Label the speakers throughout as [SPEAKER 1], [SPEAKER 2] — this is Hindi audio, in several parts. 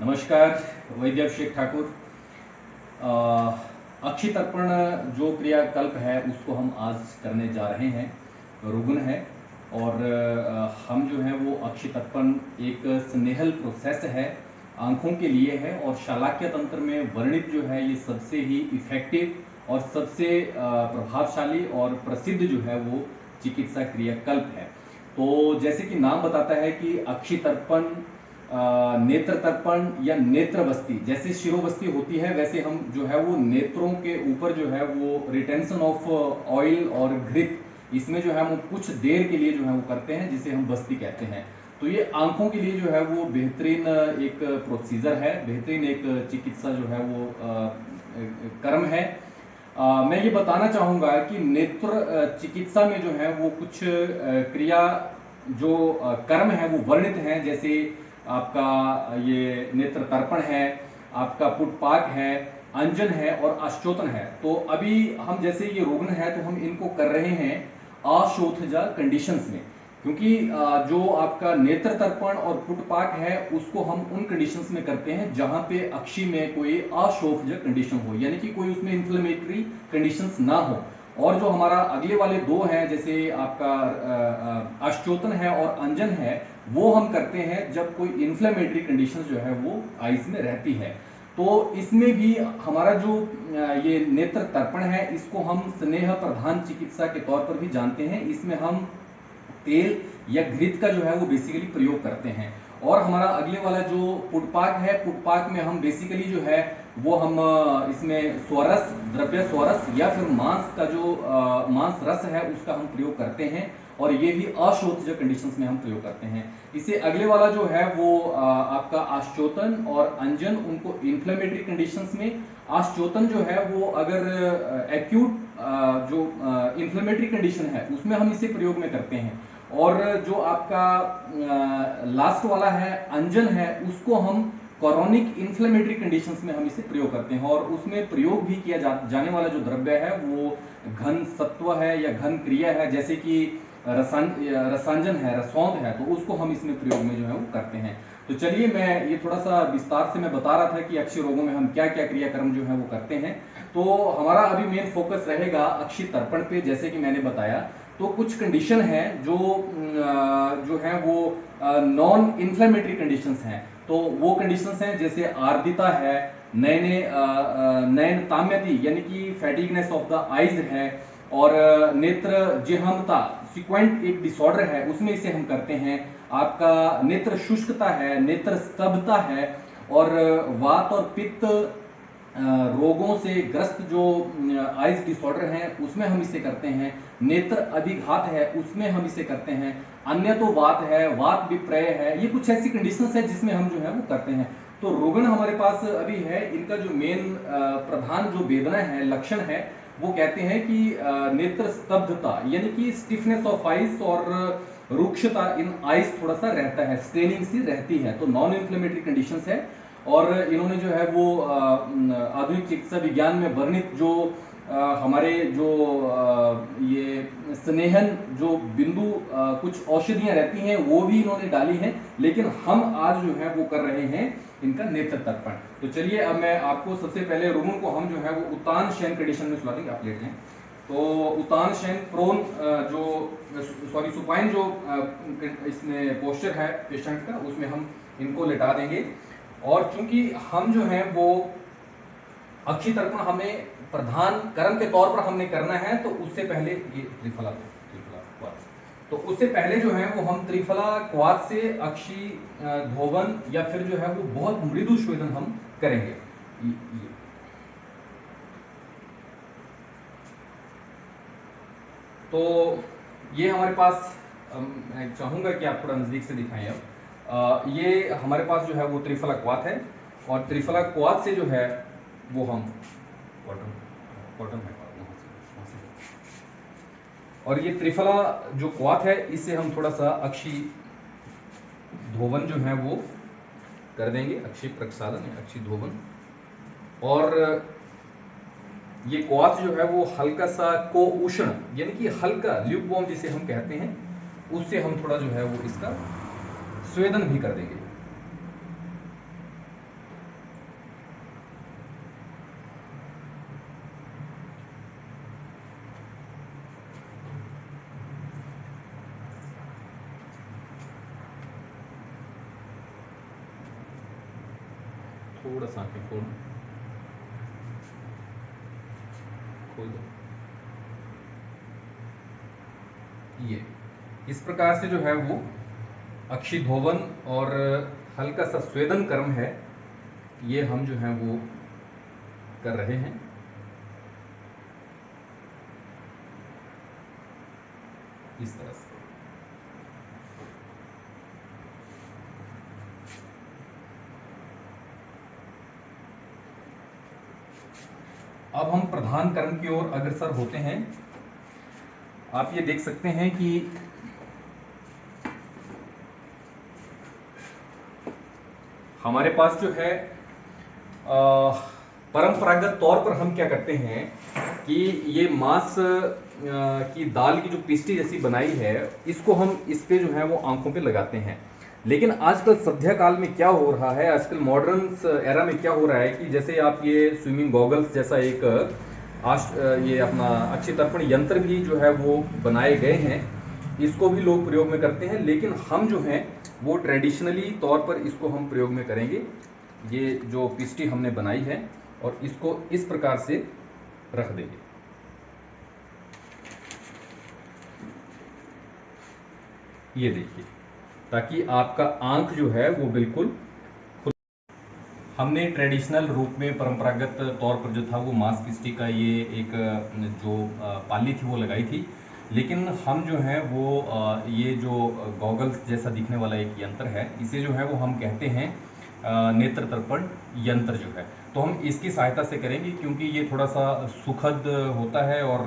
[SPEAKER 1] नमस्कार। वैद्य अभिषेक ठाकुर। अक्षी तर्पण जो क्रियाकल्प है उसको हम आज करने जा रहे हैं। रुग्ण है और हम जो है वो अक्षी तर्पण एक स्नेहल प्रोसेस है, आंखों के लिए है और शालाक्य तंत्र में वर्णित जो है ये सबसे ही इफेक्टिव और सबसे प्रभावशाली और प्रसिद्ध जो है वो चिकित्सा क्रियाकल्प है। तो जैसे कि नाम बताता है कि अक्षी तर्पण नेत्र तर्पण या नेत्र बस्ती, जैसे शिरोबस्ती होती है वैसे हम जो है वो नेत्रों के ऊपर जो है वो रिटेंशन ऑफ ऑयल और घृत, इसमें जो है वो कुछ देर के लिए जो है वो करते हैं, जिसे हम बस्ती कहते हैं। तो ये आंखों के लिए जो है वो बेहतरीन एक प्रोसीजर है, बेहतरीन एक चिकित्सा जो है वो कर्म है। मैं ये बताना चाहूंगा कि नेत्र चिकित्सा में जो है वो कुछ क्रिया जो कर्म है वो वर्णित हैं, जैसे आपका ये नेत्र तर्पण है, आपका पुटपाक है, अंजन है और आश्चोतन है। तो अभी हम जैसे ये रुग्ण है तो हम इनको कर रहे हैं अशोथजा कंडीशंस में, क्योंकि जो आपका नेत्र तर्पण और पुटपाक है उसको हम उन कंडीशंस में करते हैं जहां पे अक्षी में कोई अशोथज कंडीशन हो, यानी कि कोई उसमें इंफ्लेमेटरी कंडीशंस ना हो। और जो हमारा अगले वाले दो हैं, जैसे आपका आश्चोतन है और अंजन है, वो हम करते हैं जब कोई इंफ्लेमेटरी कंडीशंस जो है वो आईज में रहती है। तो इसमें भी हमारा जो ये नेत्र तर्पण है इसको हम स्नेह प्रधान चिकित्सा के तौर पर भी जानते हैं। इसमें हम तेल या घृत का जो है वो बेसिकली प्रयोग करते हैं। और हमारा अगले वाला जो पुटपाक है, पुटपाक में हम बेसिकली जो है वो हम इसमें स्वरस, द्रव्य स्वरस या फिर मांस का जो मांस रस है उसका हम प्रयोग करते हैं, और ये भी अशोथज कंडीशंस में हम प्रयोग करते हैं। इसे अगले वाला जो है वो आपका आश्चोतन और अंजन, उनको इंफ्लेमेटरी कंडीशंस में। आश्चोतन जो है वो अगर एक्यूट जो इंफ्लेमेटरी कंडीशन है उसमें हम इसे प्रयोग में करते हैं। और जो आपका लास्ट वाला है अंजन है, उसको हम कॉरोनिक इंफ्लेमेटरी कंडीशंस में हम इसे प्रयोग करते हैं, और उसमें प्रयोग भी किया जाने वाला जो द्रव्य है वो घन सत्व है या घन क्रिया है, जैसे कि रसांजन है, रसौंध है, तो उसको हम इसमें प्रयोग में जो है वो करते हैं। तो चलिए मैं ये थोड़ा सा विस्तार से मैं बता रहा था कि अक्षी रोगों में हम क्या क्या क्रियाक्रम जो है वो करते हैं। तो हमारा अभी मेन फोकस रहेगा अक्षी तर्पण पे, जैसे कि मैंने बताया। तो कुछ कंडीशन है जो है वो नॉन इंफ्लेमेटरी कंडीशंस हैं। तो वो कंडीशंस हैं जैसे आर्द्रता है, नयन ताम्यति यानी कि फैटिगनेस ऑफ द आईज है, और नेत्र जिह्मता सिक्वेंट एक डिसऑर्डर है उसमें इसे हम करते हैं। आपका नेत्र शुष्कता है, नेत्र स्तब्धता है, और वात और पित्त रोगों से ग्रस्त जो आइज डिसऑर्डर हैं उसमें हम इसे करते हैं। नेत्र अधिघात है उसमें हम इसे करते हैं। अन्य तो वात है, वात विप्रय है, ये कुछ ऐसी कंडीशंस है जिसमें हम जो है वो करते हैं। तो रोगन हमारे पास अभी है, इनका जो मेन प्रधान जो वेदना है, लक्षण है, वो कहते हैं कि नेत्र स्तब्धता यानी कि स्टिफनेस ऑफ आइज और रुक्षता इन आइज थोड़ा सा रहता है, स्ट्रेनिंग सी रहती है। तो नॉन इन्फ्लेमेटरी कंडीशंस है। और इन्होंने जो है वो आधुनिक चिकित्सा विज्ञान में वर्णित जो हमारे जो ये स्नेहन जो बिंदु कुछ औषधियां रहती हैं वो भी इन्होंने डाली हैं, लेकिन हम आज जो है वो कर रहे हैं इनका नेत्र तर्पण। तो चलिए अब मैं आपको सबसे पहले रुग्ण को हम जो है वो उतान शयन कंडीशन में सुला देंगे। आप लेते हैं तो उतान शयन प्रोन जो सॉरी सुपाइन जो इसमें पोस्चर है पेशेंट का, उसमें हम इनको लेटा देंगे। और चूंकि हम जो है वो अक्षी तर्पण हमें प्रधान कर्म के तौर पर हमने करना है, तो उससे पहले ये त्रिफला क्वाथ, तो उससे पहले जो है वो हम त्रिफला क्वाथ से अक्षी धोवन या फिर जो है वो बहुत मृदु स्वेदन हम करेंगे। तो ये हमारे पास मैं चाहूंगा कि आप थोड़ा नजदीक से दिखाएं। अब ये हमारे पास जो है वो त्रिफला क्वाथ है, और त्रिफला क्वाथ से जो है वो हम कॉटन कॉटन है, और ये त्रिफला जो क्वाथ है इससे हम थोड़ा सा अक्षी धोवन जो है वो कर देंगे, अक्षी प्रक्षालन या अक्षी धोवन। और ये क्वाथ जो है वो हल्का सा को उष्ण यानी कि हल्का ल्यूकवार्म जिसे हम कहते हैं, उससे हम थोड़ा जो है वो इसका स्वेदन भी कर देंगे। थोड़ा सा आंखें खोल दो। ये इस प्रकार से जो है वो अक्षिधोवन और हल्का सा स्वेदन कर्म है, ये हम जो है वो कर रहे हैं। इस तरह से अब हम प्रधान कर्म की ओर अग्रसर होते हैं। आप ये देख सकते हैं कि हमारे पास जो है परंपरागत तौर पर हम क्या करते हैं कि ये मांस की दाल की जो पिष्टी जैसी बनाई है, इसको हम इस पे जो है वो आंखों पे लगाते हैं। लेकिन आजकल सध्या काल में क्या हो रहा है, आजकल मॉडर्न एरा में क्या हो रहा है कि जैसे आप ये स्विमिंग गॉगल्स जैसा एक ये अपना अक्षितर्पण यंत्र भी जो है वो बनाए गए हैं, इसको भी लोग प्रयोग में करते हैं। लेकिन हम जो हैं वो ट्रेडिशनली तौर पर इसको हम प्रयोग में करेंगे। ये जो पिष्टी हमने बनाई है और इसको इस प्रकार से रख देंगे। ये देखिए, ताकि आपका आंख जो है वो बिल्कुल हमने ट्रेडिशनल रूप में परंपरागत तौर पर जो था वो मांस पिष्टी का ये एक जो पाली थी वो लगाई थी। लेकिन हम जो है वो ये जो गॉगल्स जैसा दिखने वाला एक यंत्र है, इसे जो है वो हम कहते हैं नेत्र तर्पण यंत्र जो है। तो हम इसकी सहायता से करेंगे, क्योंकि ये थोड़ा सा सुखद होता है और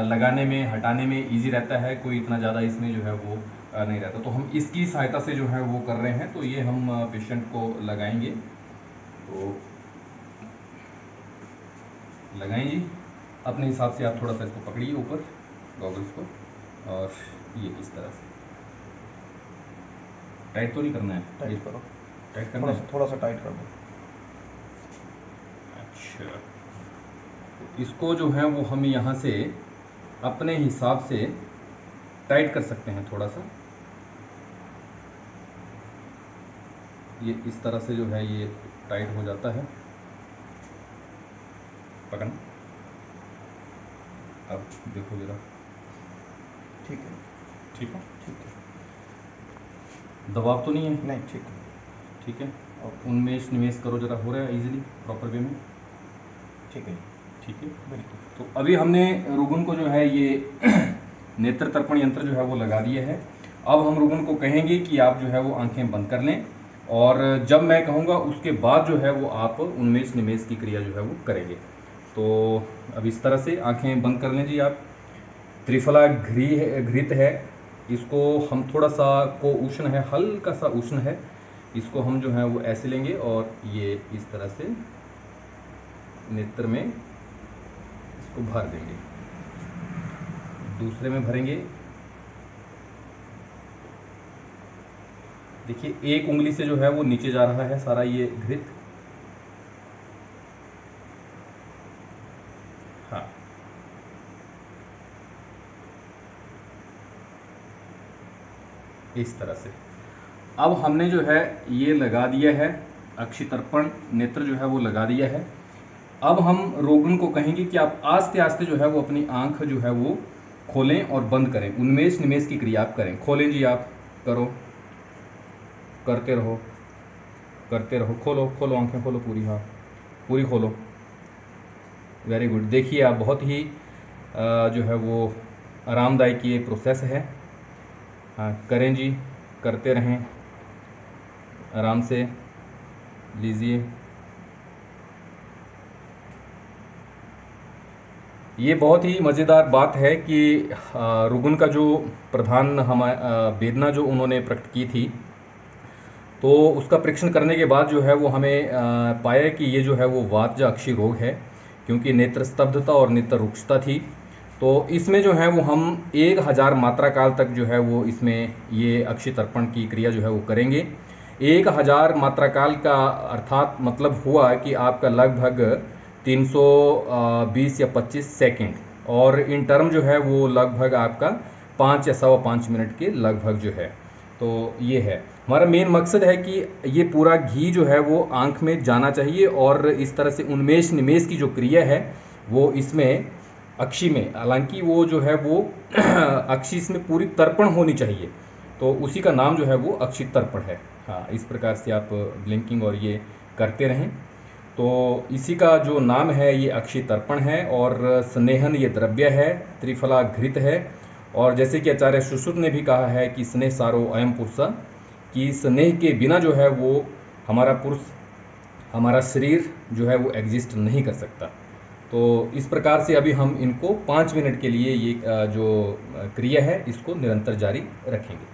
[SPEAKER 1] लगाने में हटाने में इजी रहता है, कोई इतना ज़्यादा इसमें जो है वो नहीं रहता। तो हम इसकी सहायता से जो है वो कर रहे हैं। तो ये हम पेशेंट को लगाएंगे, तो लगाएं जी। अपने हिसाब से आप थोड़ा सा इसको पकड़िए ऊपर गॉगल्स को, और ये इस तरह से टाइट तो नहीं करना है,
[SPEAKER 2] टाइट करो,
[SPEAKER 1] टाइट करना है,
[SPEAKER 2] थोड़ा सा टाइट कर दो।
[SPEAKER 1] अच्छा, तो इसको जो है वो हम यहाँ से अपने हिसाब से टाइट कर सकते हैं थोड़ा सा। ये इस तरह से जो है ये टाइट हो जाता है। पकड़ना, अब देखो जरा,
[SPEAKER 2] ठीक है,
[SPEAKER 1] ठीक है,
[SPEAKER 2] ठीक है,
[SPEAKER 1] दबाव तो नहीं है?
[SPEAKER 2] नहीं, ठीक है,
[SPEAKER 1] ठीक है।
[SPEAKER 2] ओके,
[SPEAKER 1] उन्मेष निवेश करो जरा, हो रहा है इजीली प्रॉपर वे में?
[SPEAKER 2] ठीक है,
[SPEAKER 1] ठीक है,
[SPEAKER 2] बिल्कुल।
[SPEAKER 1] तो अभी हमने रुगुन को जो है ये नेत्र तर्पण यंत्र जो है वो लगा दिया है। अब हम रुगुन को कहेंगे कि आप जो है वो आंखें बंद कर लें, और जब मैं कहूँगा उसके बाद जो है वो आप उन्मेष निवेश की क्रिया जो है वो करेंगे। तो अब इस तरह से आंखें बंद कर लें जी आप। त्रिफला घृत है, इसको हम थोड़ा सा को उष्ण है, हल्का सा उष्ण है, इसको हम जो है वो ऐसे लेंगे और ये इस तरह से नेत्र में इसको भर देंगे। दूसरे में भरेंगे, देखिए एक उंगली से जो है वो नीचे जा रहा है सारा ये घृत। हाँ, इस तरह से अब हमने जो है ये लगा दिया है, अक्षितर्पण नेत्र जो है वो लगा दिया है। अब हम रोगन को कहेंगे कि आप आस्ते आस्ते जो है वो अपनी आंख जो है वो खोलें और बंद करें, उन्मेष निमेष की क्रिया आप करें। खोलें जी, आप करो, करते रहो, करते रहो, खोलो खोलो आंखें खोलो पूरी, हाँ पूरी खोलो, वेरी गुड। देखिए आप बहुत ही जो है वो आरामदायक ये प्रोसेस है। हाँ करें जी, करते रहें, आराम से लीजिए। ये बहुत ही मज़ेदार बात है कि रुगुन का जो प्रधान वेदना जो उन्होंने प्रकट की थी, तो उसका परीक्षण करने के बाद जो है वो हमें पाया कि ये जो है वो वातजा अक्षी रोग है, क्योंकि नेत्र स्तब्धता और नेत्र रुक्षता थी। तो इसमें जो है वो हम 1000 मात्रा काल तक जो है वो इसमें ये अक्षितर्पण की क्रिया जो है वो करेंगे। 1000 मात्रा काल का अर्थात मतलब हुआ कि आपका लगभग 320 या 25 सेकंड, और इन टर्म जो है वो लगभग आपका 5 या 5.25 मिनट के लगभग जो है। तो ये है, हमारा मेन मकसद है कि ये पूरा घी जो है वो आँख में जाना चाहिए और इस तरह से उन्मेष निमेष की जो क्रिया है वो इसमें अक्षी में, हालांकि वो जो है वो अक्षी इसमें पूरी तर्पण होनी चाहिए, तो उसी का नाम जो है वो अक्षी तर्पण है। हाँ, इस प्रकार से आप ब्लिंकिंग और ये करते रहें, तो इसी का जो नाम है ये अक्षी तर्पण है। और स्नेहन ये द्रव्य है, त्रिफला घृत है। और जैसे कि आचार्य सुश्रुत ने भी कहा है कि स्नेह सारो अयम पुरुषा, कि स्नेह के बिना जो है वो हमारा पुरुष, हमारा शरीर जो है वो एग्जिस्ट नहीं कर सकता। तो इस प्रकार से अभी हम इनको 5 मिनट के लिए ये जो क्रिया है इसको निरंतर जारी रखेंगे।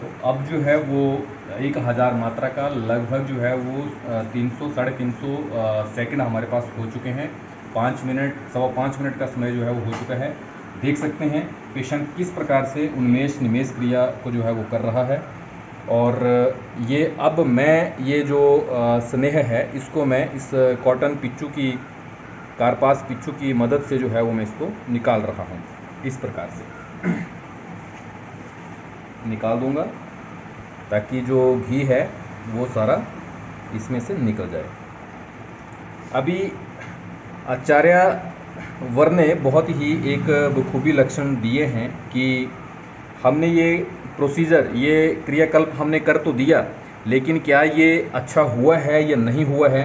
[SPEAKER 1] तो अब जो है वो 1000 मात्रा का लगभग जो है वो 300 साढ़े 300 सेकंड हमारे पास हो चुके हैं। 5 मिनट, 5.25 मिनट का समय जो है वो हो चुका है। देख सकते हैं पेशेंट किस प्रकार से उन्मेष निमेष क्रिया को जो है वो कर रहा है। और ये अब मैं ये जो स्नेह है इसको मैं इस कॉटन पिच्चू की, कारपास पिच्चू की मदद से जो है वो मैं इसको निकाल रहा हूँ। इस प्रकार से निकाल दूंगा ताकि जो घी है वो सारा इसमें से निकल जाए। अभी आचार्य वर ने बहुत ही एक बखूबी लक्षण दिए हैं कि हमने ये प्रोसीजर, ये क्रियाकल्प हमने कर तो दिया, लेकिन क्या ये अच्छा हुआ है या नहीं हुआ है,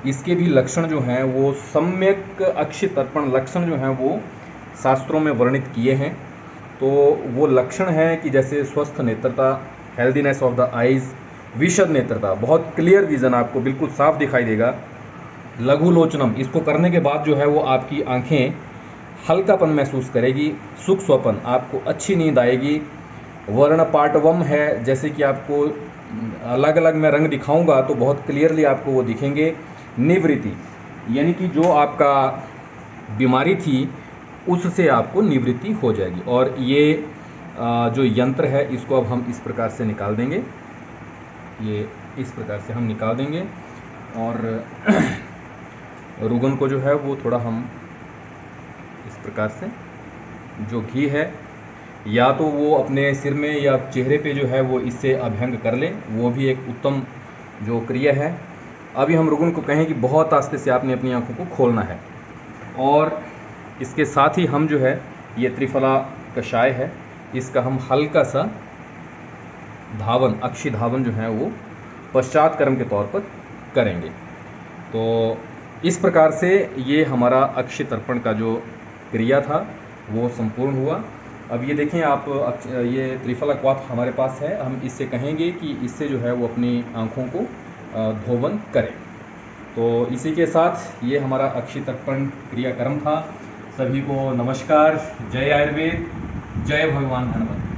[SPEAKER 1] इसके भी लक्षण जो हैं वो सम्यक अक्षी तर्पण लक्षण जो हैं वो शास्त्रों में वर्णित किए हैं। तो वो लक्षण है कि जैसे स्वस्थ नेत्रता, हेल्दीनेस ऑफ द आइज़, विशद नेत्रता, बहुत क्लियर विजन, आपको बिल्कुल साफ दिखाई देगा। लघु लोचनम, इसको करने के बाद जो है वो आपकी आंखें हल्कापन महसूस करेगी, सुख स्वपन, आपको अच्छी नींद आएगी। वर्ण पाटवम है, जैसे कि आपको अलग अलग मैं रंग दिखाऊंगा तो बहुत क्लियरली आपको वो दिखेंगे। निवृत्ति, यानी कि जो आपका बीमारी थी उससे आपको निवृत्ति हो जाएगी। और ये जो यंत्र है इसको अब हम इस प्रकार से निकाल देंगे, ये इस प्रकार से हम निकाल देंगे। और रुगन को जो है वो थोड़ा हम इस प्रकार से, जो घी है या तो वो अपने सिर में या चेहरे पे जो है वो इससे अभ्यंग कर लें, वो भी एक उत्तम जो क्रिया है। अभी हम रुगन को कहें कि बहुत आस्ते से आपने अपनी आंखों को खोलना है। और इसके साथ ही हम जो है ये त्रिफला कषाय है, इसका हम हल्का सा धावन, अक्षी धावन जो है वो पश्चात कर्म के तौर पर करेंगे। तो इस प्रकार से ये हमारा अक्षी तर्पण का जो क्रिया था वो संपूर्ण हुआ। अब ये देखें आप, ये त्रिफला क्वाथ हमारे पास है, हम इससे कहेंगे कि इससे जो है वो अपनी आँखों को धोवन करें। तो इसी के साथ ये हमारा अक्षी तर्पण क्रियाक्रम था। सभी को नमस्कार, जय आयुर्वेद, जय भगवान हनुमान।